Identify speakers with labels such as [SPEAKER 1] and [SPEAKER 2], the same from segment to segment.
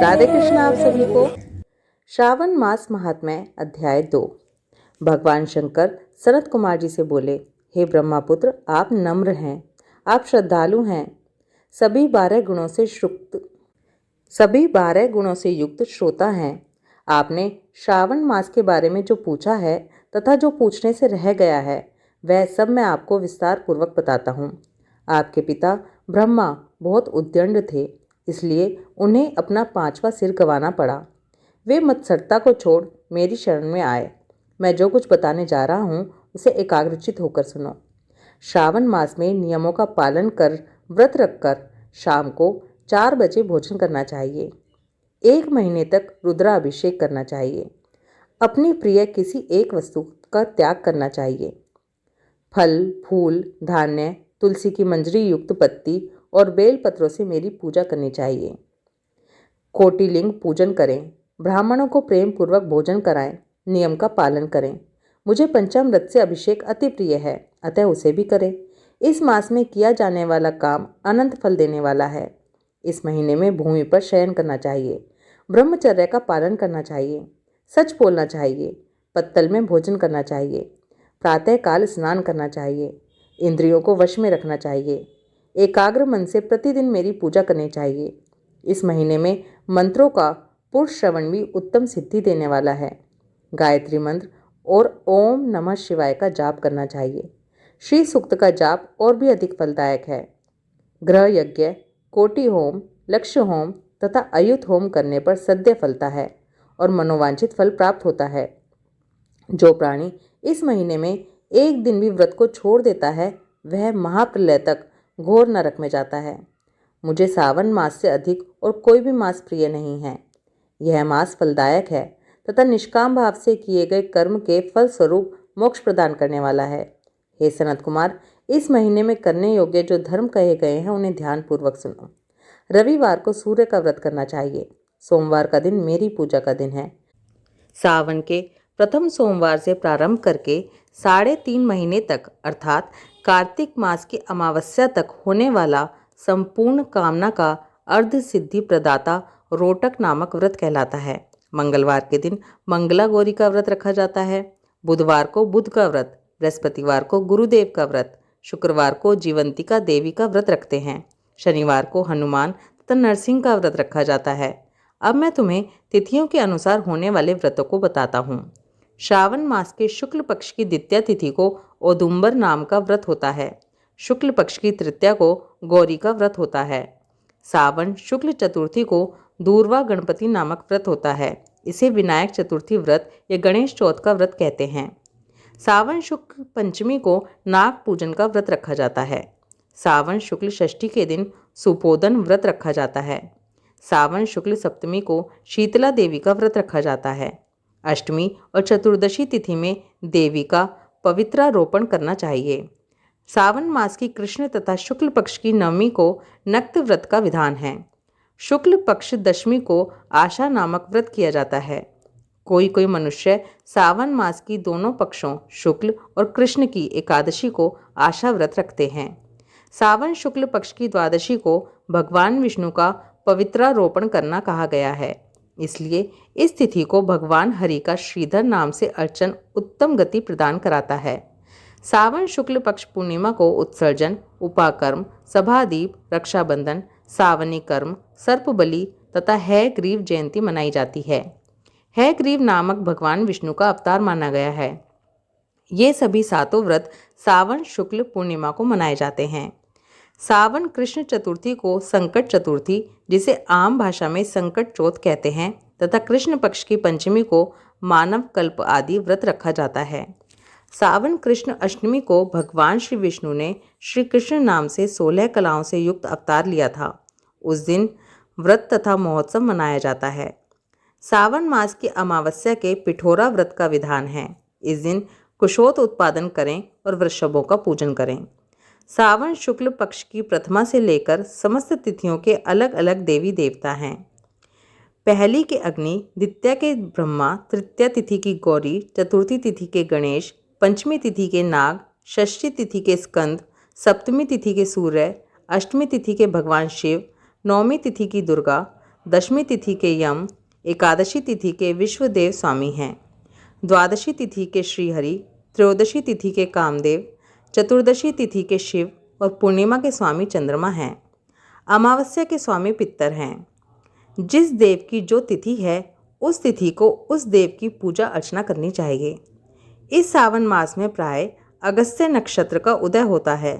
[SPEAKER 1] राधे कृष्ण आप सभी को। श्रावण मास महात्म्य अध्याय 2। भगवान शंकर सनत कुमार जी से बोले, हे ब्रह्मापुत्र, आप नम्र हैं, आप श्रद्धालु हैं, सभी 12 गुणों से युक्त श्रोता हैं। आपने श्रावण मास के बारे में जो पूछा है तथा जो पूछने से रह गया है वह सब मैं आपको विस्तार पूर्वक बताता हूँ। आपके पिता ब्रह्मा बहुत उद्दंड थे, इसलिए उन्हें अपना 5वां सिर गंवाना पड़ा। वे मत्सरता को छोड़ मेरी शरण में आए। मैं जो कुछ बताने जा रहा हूँ उसे एकाग्रचित होकर सुनो। श्रावण मास में नियमों का पालन कर व्रत रखकर शाम को 4 बजे भोजन करना चाहिए। 1 महीने तक रुद्राभिषेक करना चाहिए। अपनी प्रिय किसी एक वस्तु का त्याग करना चाहिए। फल, फूल, धान्य, तुलसी की मंजरी युक्त पत्ती और बेल पत्रों से मेरी पूजा करनी चाहिए। कोटिलिंग पूजन करें। ब्राह्मणों को प्रेम पूर्वक भोजन कराएं। नियम का पालन करें। मुझे पंचामृत से अभिषेक अति प्रिय है, अतः उसे भी करें। इस मास में किया जाने वाला काम अनंत फल देने वाला है। इस महीने में भूमि पर शयन करना चाहिए। ब्रह्मचर्य का पालन करना चाहिए। सच बोलना चाहिए। पत्तल में भोजन करना चाहिए। प्रातःकाल स्नान करना चाहिए। इंद्रियों को वश में रखना चाहिए। एकाग्र मन से प्रतिदिन मेरी पूजा करनी चाहिए। इस महीने में मंत्रों का पुरुष श्रवण भी उत्तम सिद्धि देने वाला है। गायत्री मंत्र और ओम नमः शिवाय का जाप करना चाहिए। श्री सूक्त का जाप और भी अधिक फलदायक है। ग्रह यज्ञ, कोटि होम, लक्ष्य होम तथा अयुत होम करने पर सद्य फलता है और मनोवांछित फल प्राप्त होता है। जो प्राणी इस महीने में एक दिन भी व्रत को छोड़ देता है वह महाप्रलय तक घोर नरक में जाता है। मुझे सावन मास से अधिक और कोई भी मास प्रिय नहीं है। यह मास फलदायक है तथा निष्काम भाव से किए गए कर्म के फल स्वरूप मोक्ष प्रदान करने वाला है। हे सनत कुमार, इस महीने में करने योग्य जो धर्म कहे गए हैं उन्हें ध्यानपूर्वक सुनो। रविवार को सूर्य का व्रत करना चाहिए। सोमवार का दिन मेरी पूजा का दिन है। सावन के प्रथम सोमवार से प्रारंभ करके 3.5 महीने तक अर्थात कार्तिक मास की अमावस्या तक होने वाला संपूर्ण कामना का अर्ध सिद्धि प्रदाता रोटक नामक व्रत कहलाता है। मंगलवार के दिन मंगला गौरी का व्रत रखा जाता है। बुधवार को बुध का व्रत, बृहस्पतिवार को गुरुदेव का व्रत, शुक्रवार को जीवंतिका देवी का व्रत रखते हैं। शनिवार को हनुमान तथा नरसिंह का व्रत रखा जाता है। अब मैं तुम्हें तिथियों के अनुसार होने वाले व्रतों को बताता हूँ। श्रावण मास के शुक्ल पक्ष की द्वितीया तिथि को औदुंबर नाम का व्रत होता है। शुक्ल पक्ष की तृतीया को गौरी का व्रत होता है। सावन शुक्ल चतुर्थी को दूर्वा गणपति नामक व्रत होता है। इसे विनायक चतुर्थी व्रत या गणेश चौथ का व्रत कहते हैं। सावन शुक्ल पंचमी को नाग पूजन का व्रत रखा जाता है। सावन शुक्ल षष्ठी के दिन सुपोदन व्रत रखा जाता है। सावन शुक्ल सप्तमी को शीतला देवी का व्रत रखा जाता है। अष्टमी और चतुर्दशी तिथि में देवी का पवित्रारोपण करना चाहिए। सावन मास की कृष्ण तथा शुक्ल पक्ष की नवमी को नक्त व्रत का विधान है। शुक्ल पक्ष दशमी को आशा नामक व्रत किया जाता है। कोई कोई मनुष्य सावन मास की दोनों पक्षों शुक्ल और कृष्ण की एकादशी को आशा व्रत रखते हैं। सावन शुक्ल पक्ष की द्वादशी को भगवान विष्णु का पवित्रारोपण करना कहा गया है, इसलिए इस तिथि को भगवान हरि का श्रीधर नाम से अर्चन उत्तम गति प्रदान कराता है। सावन शुक्ल पक्ष पूर्णिमा को उत्सर्जन, उपाकर्म, सभादीप, रक्षाबंधन, सावनी कर्म, सर्पबलि तथा हयग्रीव जयंती मनाई जाती है। हयग्रीव नामक भगवान विष्णु का अवतार माना गया है। ये सभी 7 व्रत सावन शुक्ल पूर्णिमा को मनाए जाते हैं। सावन कृष्ण चतुर्थी को संकट चतुर्थी, जिसे आम भाषा में संकट चौथ कहते हैं, तथा कृष्ण पक्ष की पंचमी को मानव कल्प आदि व्रत रखा जाता है। सावन कृष्ण अष्टमी को भगवान श्री विष्णु ने श्री कृष्ण नाम से 16 कलाओं से युक्त अवतार लिया था। उस दिन व्रत तथा महोत्सव मनाया जाता है। सावन मास की अमावस्या के पिठोरा व्रत का विधान है। इस दिन कुशोत उत्पादन करें और वृषभों का पूजन करें। सावन शुक्ल पक्ष की प्रथमा से लेकर समस्त तिथियों के अलग अलग देवी देवता हैं। पहली के अग्नि, द्वितीया के ब्रह्मा, तृतीया तिथि की गौरी, चतुर्थी तिथि के गणेश, पंचमी तिथि के नाग, षष्ठी तिथि के स्कंद, सप्तमी तिथि के सूर्य, अष्टमी तिथि के भगवान शिव, नौमी तिथि की दुर्गा, दशमी तिथि के यम, एकादशी तिथि के विश्वदेव स्वामी हैं। द्वादशी तिथि के श्रीहरि, त्रयोदशी तिथि के कामदेव, चतुर्दशी तिथि के शिव और पूर्णिमा के स्वामी चंद्रमा हैं। अमावस्या के स्वामी पितर हैं। जिस देव की जो तिथि है उस तिथि को उस देव की पूजा अर्चना करनी चाहिए। इस सावन मास में प्राय अगस्त्य नक्षत्र का उदय होता है।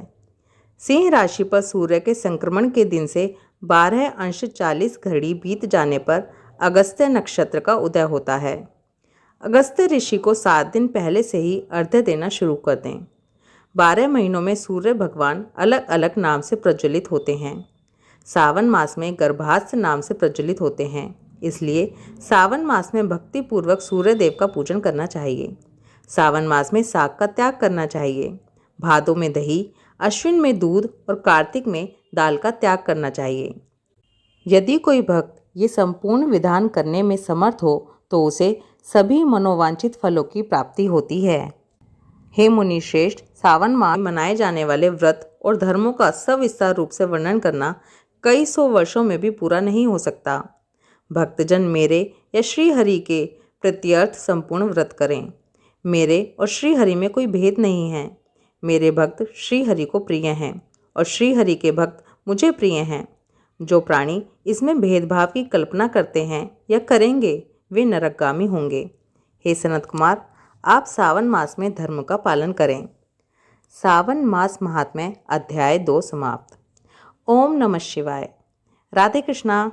[SPEAKER 1] सिंह राशि पर सूर्य के संक्रमण के दिन से 12:40 बीत जाने पर अगस्त्य नक्षत्र का उदय होता है। अगस्त्य ऋषि को 7 दिन पहले से ही अर्घ्य देना शुरू कर दें। 12 महीनों में सूर्य भगवान अलग अलग नाम से प्रज्वलित होते हैं। सावन मास में गर्भास्त्र नाम से प्रज्वलित होते हैं, इसलिए सावन मास में भक्ति पूर्वक सूर्य देव का पूजन करना चाहिए। सावन मास में साग का त्याग करना चाहिए। भादों में दही, अश्विन में दूध और कार्तिक में दाल का त्याग करना चाहिए। यदि कोई भक्त ये संपूर्ण विधान करने में समर्थ हो तो उसे सभी मनोवांछित फलों की प्राप्ति होती है। हे मुनि श्रेष्ठ, सावन माह में मनाए जाने वाले व्रत और धर्मों का सविस्तार रूप से वर्णन करना कई सौ वर्षों में भी पूरा नहीं हो सकता। भक्तजन मेरे या श्री हरि के प्रत्यर्थ संपूर्ण व्रत करें। मेरे और श्री हरि में कोई भेद नहीं है। मेरे भक्त श्री हरि को प्रिय हैं और श्री हरि के भक्त मुझे प्रिय हैं। जो प्राणी इसमें भेदभाव की कल्पना करते हैं या करेंगे वे नरकगामी होंगे। हे सनत कुमार, आप सावन मास में धर्म का पालन करें। सावन मास महात्म्य अध्याय 2 समाप्त। ओम नमः शिवाय। राधे कृष्णा।